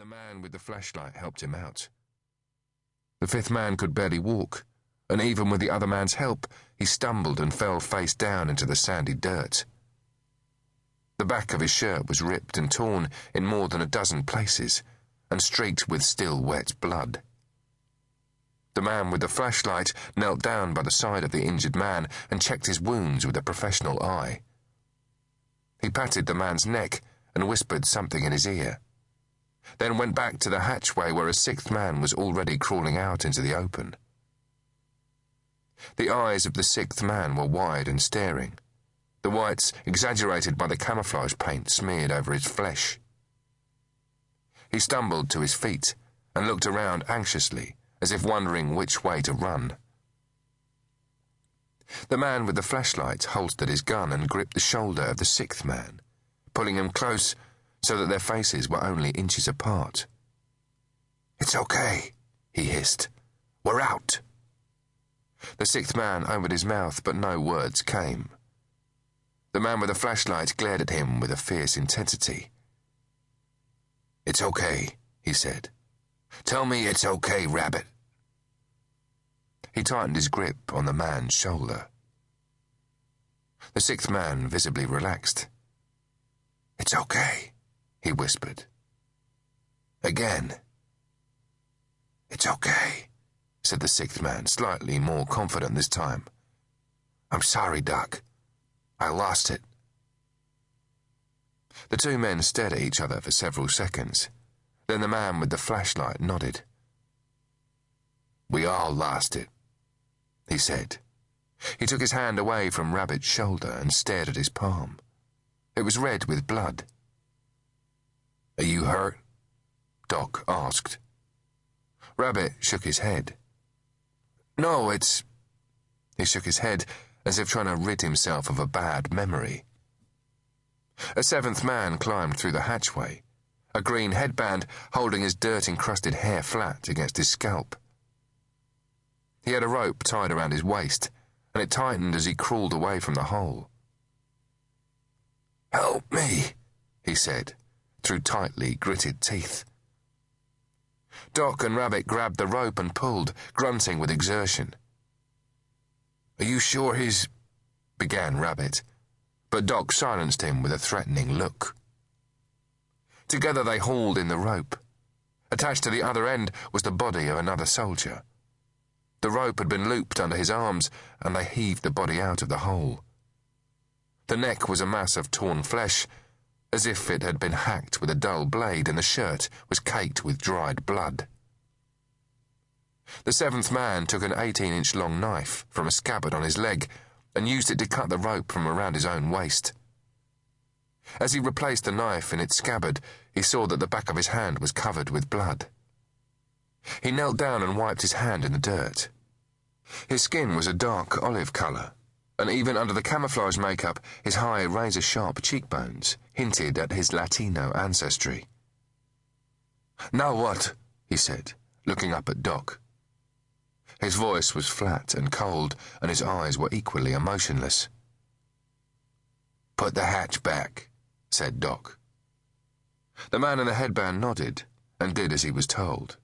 and the man with the flashlight helped him out. The fifth man could barely walk, and even with the other man's help, he stumbled and fell face down into the sandy dirt. The back of his shirt was ripped and torn in more than a dozen places, and streaked with still wet blood. The man with the flashlight knelt down by the side of the injured man and checked his wounds with a professional eye. He patted the man's neck and whispered something in his ear, then went back to the hatchway where a sixth man was already crawling out into the open. The eyes of the sixth man were wide and staring, the whites exaggerated by the camouflage paint smeared over his flesh. He stumbled to his feet and looked around anxiously, as if wondering which way to run. The man with the flashlight holstered his gun and gripped the shoulder of the sixth man, pulling him close so that their faces were only inches apart. "It's okay," he hissed. "We're out." The sixth man opened his mouth, but no words came. The man with the flashlight glared at him with a fierce intensity. "It's okay," he said. "Tell me it's okay, Rabbit." He tightened his grip on the man's shoulder. The sixth man visibly relaxed. "It's okay," he whispered. Again. "It's okay," said the sixth man, slightly more confident this time. "I'm sorry, Doc. I lost it." The two men stared at each other for several seconds. Then the man with the flashlight nodded. "We all lost it," he said. He took his hand away from Rabbit's shoulder and stared at his palm. It was red with blood. "Are you hurt?" Doc asked. Rabbit shook his head. "No, it's—" He shook his head as if trying to rid himself of a bad memory. A seventh man climbed through the hatchway, a green headband holding his dirt-encrusted hair flat against his scalp. He had a rope tied around his waist, and it tightened as he crawled away from the hole. "Help me," he said, through tightly gritted teeth. Doc and Rabbit grabbed the rope and pulled, grunting with exertion. "Are you sure he's—" began Rabbit, but Doc silenced him with a threatening look. Together they hauled in the rope. Attached to the other end was the body of another soldier. The rope had been looped under his arms, and they heaved the body out of the hole. The neck was a mass of torn flesh, as if it had been hacked with a dull blade, and the shirt was caked with dried blood. The seventh man took an 18-inch long knife from a scabbard on his leg and used it to cut the rope from around his own waist. As he replaced the knife in its scabbard, he saw that the back of his hand was covered with blood. He knelt down and wiped his hand in the dirt. His skin was a dark olive colour, and even under the camouflage makeup, his high, razor-sharp cheekbones hinted at his Latino ancestry. "Now what?" he said, looking up at Doc. His voice was flat and cold, and his eyes were equally emotionless. "Put the hatch back," said Doc. The man in the headband nodded and did as he was told.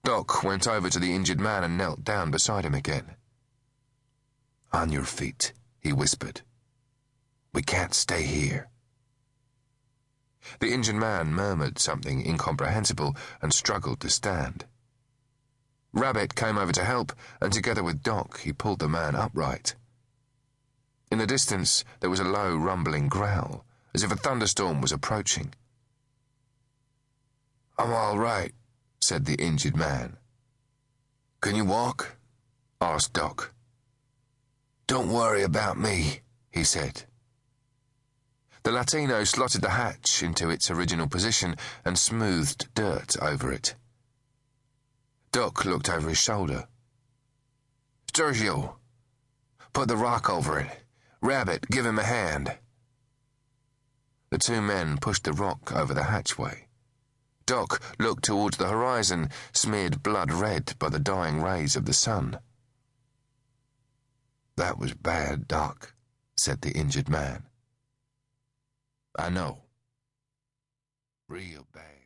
Doc went over to the injured man and knelt down beside him again. "On your feet," he whispered. "We can't stay here." The injured man murmured something incomprehensible and struggled to stand. Rabbit came over to help, and together with Doc, he pulled the man upright. In the distance, there was a low, rumbling growl, as if a thunderstorm was approaching. "I'm all right," said the injured man. "Can you walk?" asked Doc. "Don't worry about me," he said. The Latino slotted the hatch into its original position and smoothed dirt over it. Doc looked over his shoulder. "Sergio, put the rock over it. Rabbit, give him a hand." The two men pushed the rock over the hatchway. Doc looked towards the horizon, smeared blood red by the dying rays of the sun. "That was bad, Doc," said the injured man. "I know. Real bad."